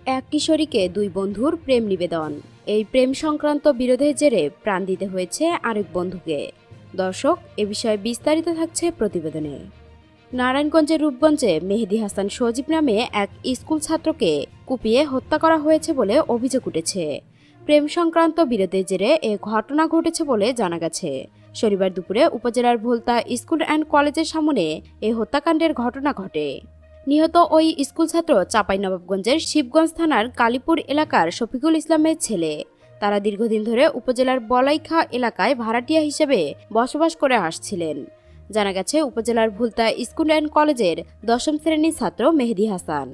এক কিশোরীকে দুই বন্ধুর প্রেম নিবেদন। এই প্রেম সংক্রান্ত বিরোধের জেরে প্রাণ দিতে হয়েছে আরেক বন্ধুকে। দর্শক, এ বিষয়ে বিস্তারিত থাকছে প্রতিবেদনে। নারায়ণগঞ্জের রূপগঞ্জে মেহেদী হাসান সজীব নামে এক স্কুল ছাত্রকে কুপিয়ে হত্যা করা হয়েছে বলে অভিযোগ উঠেছে। প্রেম সংক্রান্ত বিরোধের জেরে এ ঘটনা ঘটেছে বলে জানা গেছে। শনিবার দুপুরে উপজেলার ভোলতা স্কুল অ্যান্ড কলেজের সামনে এই হত্যাকাণ্ডের ঘটনা ঘটে। নিহত ওই স্কুল ছাত্র চাঁপাইনবাবগঞ্জের শিবগঞ্জ থানার কালীপুর এলাকার শফিকুল ইসলামের ছেলে। তারা দীর্ঘদিন ধরে উপজেলার বলাইখা এলাকায় ভাড়াটিয়া হিসেবে বসবাস করে আসছিলেন। জানা গেছে, উপজেলার ভুলতা স্কুল অ্যান্ড কলেজের 10ম শ্রেণীর ছাত্র মেহেদী হাসান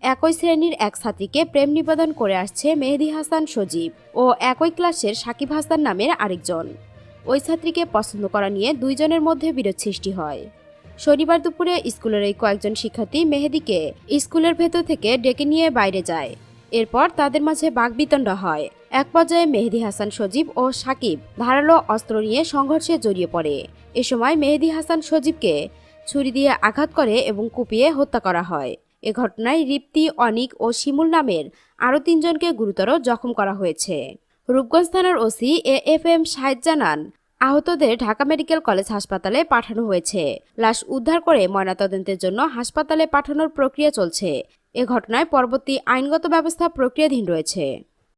একই শ্রেণীর এক ছাত্রীকে প্রেম নিবেদন করে আসছে মেহেদী হাসান সজীব ও একই ক্লাসের সাকিব হাসান নামের আরেকজন। ওই ছাত্রীকে পছন্দ করা নিয়ে দুইজনের মধ্যে বিরোধ সৃষ্টি হয়। শনিবার দুপুরে স্কুলের এই কয়েকজন শিক্ষার্থী মেহেদীকে স্কুলের ভেতর থেকে ডেকে নিয়ে বাইরে যায়। এরপর তাদের মাঝে বাকবিতণ্ডা হয়। এক পর্যায়ে মেহেদী হাসান সজীব ও সাকিব ধারালো অস্ত্র নিয়ে সংঘর্ষে জড়িয়ে পড়ে। এ সময় মেহেদী হাসান সজীবকে ছুরি দিয়ে আঘাত করে এবং কুপিয়ে হত্যা করা হয়। এ ঘটনায় রিপ্তি, অনিক ও শিমুল নামের আরও 3 জনকে গুরুতর জখম করা হয়েছে। রূপগঞ্জ থানার ওসি এএফএম শাহেদ জানান, আহতদের ঢাকা মেডিকেল কলেজ হাসপাতালে পাঠানো হয়েছে। লাশ উদ্ধার করে ময়নাতদন্তের জন্য হাসপাতালে পাঠানোর প্রক্রিয়া চলছে। এ ঘটনায় পরবর্তী আইনগত ব্যবস্থা প্রক্রিয়াধীন রয়েছে।